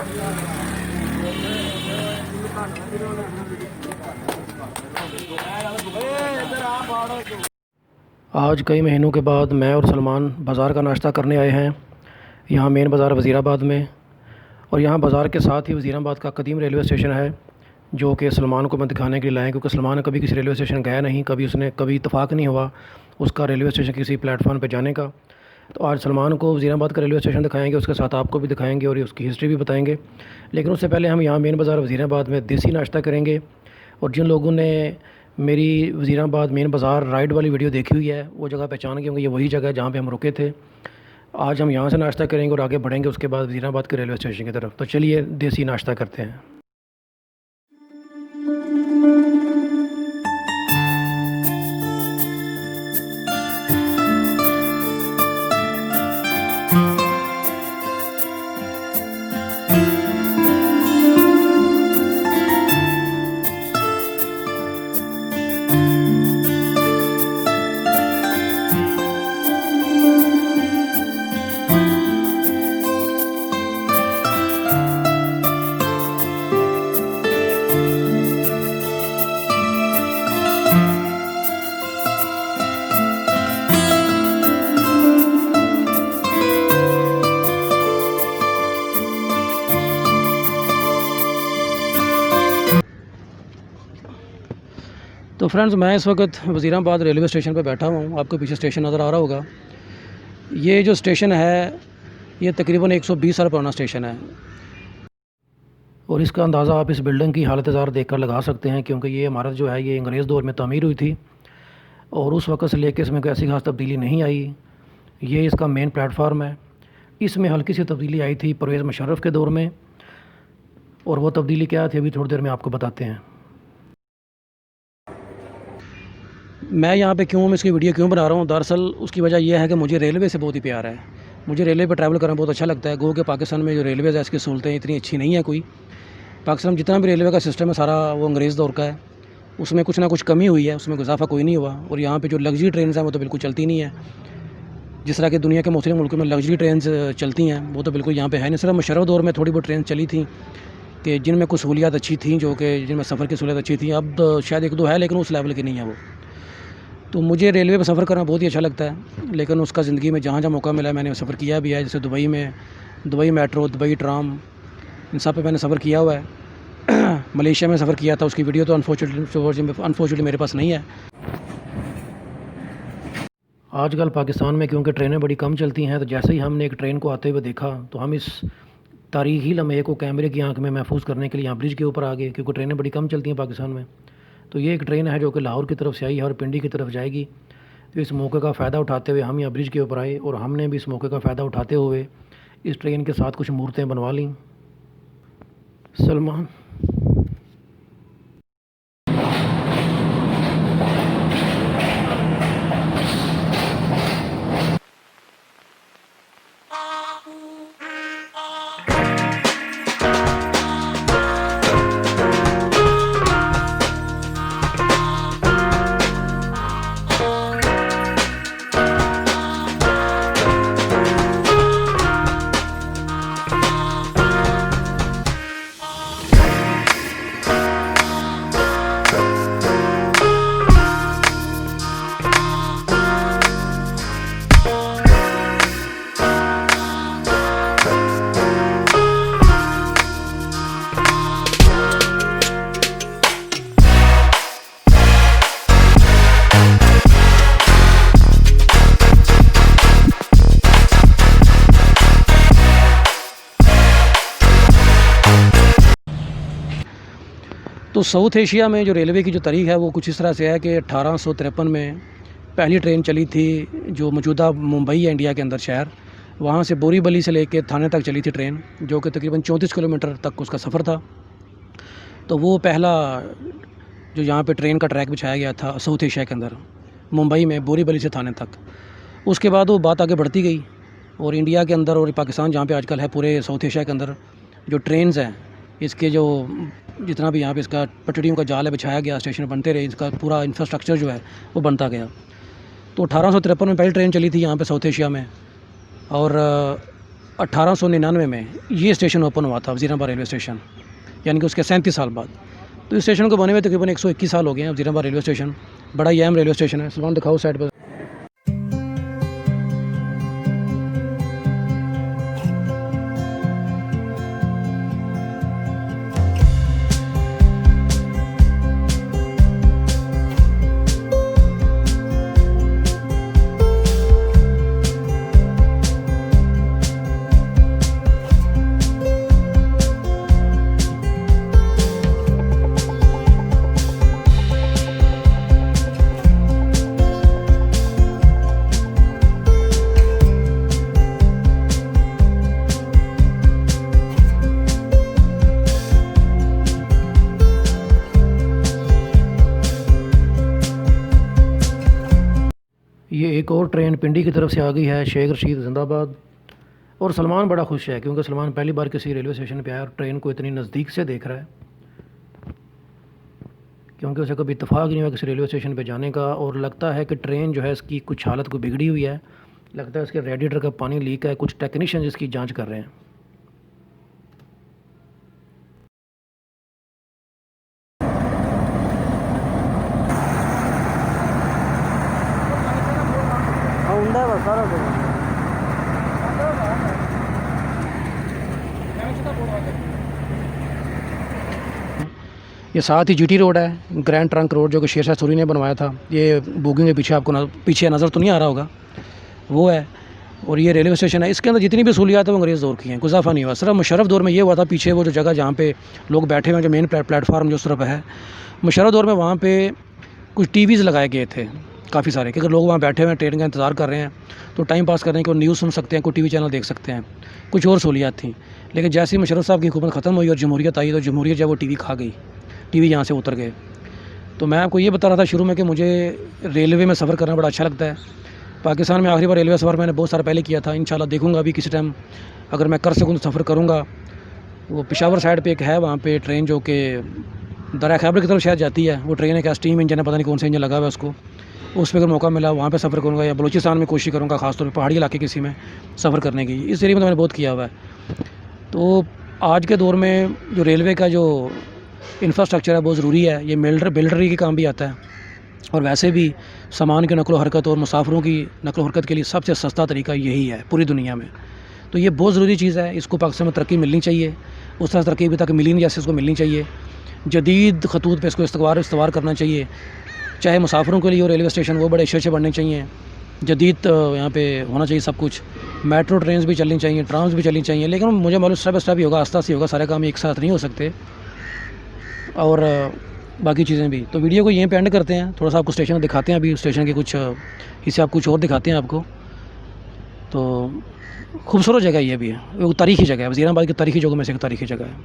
आज कई महीनों के बाद मैं और सलमान बाज़ार का नाश्ता करने आए हैं यहाँ मेन बाज़ार वज़ीराबाद में। और यहाँ बाज़ार के साथ ही वज़ीराबाद का कदीम रेलवे स्टेशन है जो कि सलमान को मैं दिखाने के लिए लाया, क्योंकि सलमान कभी किसी रेलवे स्टेशन गया नहीं, कभी इत्तेफाक नहीं हुआ उसका रेलवे स्टेशन किसी प्लेटफॉर्म पर जाने का। तो आज सलमान को वज़ीराबाद का रेलवे स्टेशन दिखाएंगे, उसके साथ आपको भी दिखाएंगे और उसकी हिस्ट्री भी बताएंगे। लेकिन उससे पहले हम यहाँ मेन बाज़ार वज़ीराबाद में देसी नाश्ता करेंगे। और जिन लोगों ने मेरी वज़ीराबाद मेन बाज़ार राइड वाली वीडियो देखी हुई है वो जगह पहचान गए होंगे, ये वही जगह है जहाँ पे हम रुके थे। आज हम यहाँ से नाश्ता करेंगे और आगे बढ़ेंगे उसके बाद वज़ीराबाद के रेलवे स्टेशन की तरफ। तो चलिए देसी नाश्ता करते हैं। तो फ्रेंड्स, मैं इस वक्त वज़ीराबाद रेलवे स्टेशन पर बैठा हूँ। आपको पीछे स्टेशन नज़र आ रहा होगा। ये जो स्टेशन है ये तकरीबन 120 साल पुराना स्टेशन है और इसका अंदाज़ा आप इस बिल्डिंग की हालत ज़ार देख कर लगा सकते हैं, क्योंकि ये इमारत जो है ये अंग्रेज़ दौर में तामीर हुई थी और उस वक्त से लेकर इसमें कोई ऐसी खास तब्दीली नहीं आई। ये इसका मेन प्लेटफार्म है। इसमें हल्की सी तब्दीली आई थी परवेज़ मुशर्रफ के दौर में, और वो तब्दीली क्या थी अभी थोड़ी देर में आपको बताते हैं। मैं यहाँ पे क्यों इसकी वीडियो क्यों बना रहा हूँ, दरअसल उसकी वजह यह है कि मुझे रेलवे से बहुत ही प्यार है। मुझे रेलवे पर ट्रैवल करना बहुत अच्छा लगता है। गो के पाकिस्तान में जो रेलवेज़ है इसकी सहूलतें इतनी अच्छी नहीं है कोई। पाकिस्तान में जितना भी रेलवे का सिस्टम है सारा वो अंग्रेज़ दौर का है, उसमें कुछ ना कुछ कमी हुई है, उसमें इजाफा कोई नहीं हुआ। और यहाँ पर जो लग्जरी ट्रेन हैं वो तो बिल्कुल चलती नहीं है। जिस तरह की दुनिया के मुख्तलिफ मुल्कों में लग्जरी ट्रेन चलती हैं वो तो बिल्कुल यहाँ पर है नहीं। सिर्फ मुशर्रफ दौर में थोड़ी बहुत ट्रेन चली थी कि जिनमें कुछ सहूलियात अच्छी थी, जो कि जिनमें सफ़र की सहूलियत अच्छी थी। अब शायद एक दो है लेकिन उस लेवल की नहीं है वो। तो मुझे रेलवे पर सफ़र करना बहुत ही अच्छा लगता है, लेकिन उसका ज़िंदगी में जहाँ जहाँ मौका मिला मैंने सफ़र किया भी है। जैसे दुबई मेट्रो, दुबई ट्राम, इन सब पे मैंने सफ़र किया हुआ है। मलेशिया में सफ़र किया था, उसकी वीडियो तो अनफॉर्चुनेटली मेरे पास नहीं है। आजकल पाकिस्तान में क्योंकि ट्रेनें बड़ी कम चलती हैं, तो जैसे ही हमने एक ट्रेन को आते हुए देखा तो हम इस तारीख़ी लम्हे को कैमरे की आंख में महफूज करने के लिए यहाँ ब्रिज के ऊपर आ गए, क्योंकि ट्रेनें बड़ी कम चलती हैं पाकिस्तान में। तो ये एक ट्रेन है जो कि लाहौर की तरफ से आई है और पिंडी की तरफ जाएगी। तो इस मौके का फ़ायदा उठाते हुए हम यहाँ ब्रिज के ऊपर आए और हमने भी इस मौके का फ़ायदा उठाते हुए इस ट्रेन के साथ कुछ मूर्तें बनवा लीं। सलमान तो साउथ एशिया में जो रेलवे की जो तारीख़ है वो कुछ इस तरह से है कि 1853 में पहली ट्रेन चली थी जो मौजूदा मुंबई है इंडिया के अंदर शहर, वहाँ से बोरीवली से लेके थाने तक चली थी ट्रेन, जो कि तकरीबन 34 किलोमीटर तक उसका सफ़र था। तो वो पहला जो यहाँ पे ट्रेन का ट्रैक बिछाया गया था साउथ एशिया के अंदर, मुंबई में बोरीवली से थाने तक। उसके बाद वो बात आगे बढ़ती गई और इंडिया के अंदर और पाकिस्तान जहाँ पे आजकल है पूरे साउथ एशिया के अंदर जो ट्रेन्स हैं इसके जो जितना भी यहाँ पे इसका पटरियों का जाल है बिछाया गया, स्टेशन बनते रहे, इसका पूरा इंफ्रास्ट्रक्चर जो है वो बनता गया। तो 1853 में पहली ट्रेन चली थी यहाँ पे साउथ एशिया में और 1899 में ये स्टेशन ओपन हुआ था, वज़ीराबाद रेलवे स्टेशन, यानी कि उसके 37 साल बाद। तो इस स्टेशन को बने हुए तकरीबन 121 साल हो गए हैं। वज़ीराबाद रेलवे स्टेशन बड़ा ही अहम रेलवे स्टेशन है। सलमान दिखाओ साइड पर। ये एक और ट्रेन पिंडी की तरफ से आ गई है, शेख रशीद जिंदाबाद। और सलमान बड़ा खुश है क्योंकि सलमान पहली बार किसी रेलवे स्टेशन पे आया और ट्रेन को इतनी नज़दीक से देख रहा है, क्योंकि उसे कभी इत्तेफाक नहीं हुआ किसी रेलवे स्टेशन पे जाने का। और लगता है कि ट्रेन जो है इसकी कुछ हालत को बिगड़ी हुई है, लगता है इसके रेडिएटर का पानी लीक है। कुछ टेक्नीशियन इसकी जाँच कर रहे हैं। ये साथ ही जीटी रोड है, ग्रैंड ट्रंक रोड, जो कि शेरशाह सूरी ने बनवाया था। ये बोगिंग के पीछे आपको पीछे नज़र तो नहीं आ रहा होगा, वो है। और ये रेलवे स्टेशन है, इसके अंदर जितनी भी सहूलियात है वो अंग्रेज़ दौर की हैं, कुछ इजाफा नहीं हुआ। सिर्फ मुशर्रफ दौर में ये हुआ था, पीछे वो जो जगह जहाँ पे लोग बैठे हुए हैं, जो मेन प्लेटफार्म जो उस तरफ है, मुशर्रफ दौर में वहाँ पे कुछ टीवीज़ लगाए गए थे काफ़ी सारे, कि अगर लोग वहाँ बैठे हुए हैं, ट्रेन का इंतज़ार कर रहे हैं, तो टाइम पास करने को न्यूज़ सुन सकते हैं, कोई टीवी चैनल देख सकते हैं, कुछ और सहूलियात थी। लेकिन जैसे ही मुशर्रफ साहब की हुकूमत ख़त्म हुई और जमहूरियत आई, तो जमहूरियत जब वो टीवी खा गई, टीवी यहाँ से उतर गए। तो मैं आपको ये बता रहा था शुरू में कि मुझे रेलवे में सफ़र करना बड़ा अच्छा लगता है। पाकिस्तान में आखिरी बार रेलवे सफ़र मैंने बहुत साल पहले किया था। इंशाल्लाह देखूँगा अभी किसी टाइम अगर मैं कर सकूँ तो सफ़र करूँगा। वो पेशावर साइड पे एक है, वहाँ पे ट्रेन जो कि दरिया खैबर की तरफ शायद जाती है। वो ट्रेन है क्या, स्टीम इंजन है, पता नहीं कौन सा इंजन लगा हुआ है उसको। उस पर अगर मौका मिला वहाँ पे सफ़र करूँगा, या बलूचिस्तान में कोशिश करूँगा ख़ासतौर पर पहाड़ी इलाके किसी में सफ़र करने की। इस एरिया में तो मैंने बहुत किया हुआ है। तो आज के दौर में जो रेलवे का जो इंफ्रास्ट्रक्चर है बहुत ज़रूरी है। ये बिल्डरी के काम भी आता है, और वैसे भी सामान की नकलो हरकत और मुसाफिरों की नकलो हरकत के लिए सबसे सस्ता तरीका यही है पूरी दुनिया में। तो ये बहुत ज़रूरी चीज़ है, इसको पाकिस्तान में तरक्की मिलनी चाहिए। उस तरह तरक्की अभी तक मिली नहीं जैसे इसको मिलनी चाहिए। जदीद खतूत पे इसको इस्तवार करना चाहिए, चाहे मुसाफिरों के लिए हो रेलवे स्टेशन वो बड़े अच्छे बनने चाहिए। जदीद यहाँ पे होना चाहिए सब कुछ। मेट्रो ट्रेन भी चलनी चाहिए, ट्राम्स भी चलनी चाहिए। लेकिन मुझे मालूम स्टेप बाय स्टेप ही होगा, आस्ता से होगा, सारे काम एक साथ नहीं हो सकते। और बाकी चीज़ें भी। तो वीडियो को यहीं पे एंड करते हैं। थोड़ा सा आपको स्टेशन दिखाते हैं, अभी स्टेशन के कुछ हिस्से आप कुछ और दिखाते हैं आपको। तो खूबसूरत जगह ये भी है, वो तारीख़ी जगह है, वज़ीराबाद की तारीख़ी जगहों में से एक तारीख़ी जगह है।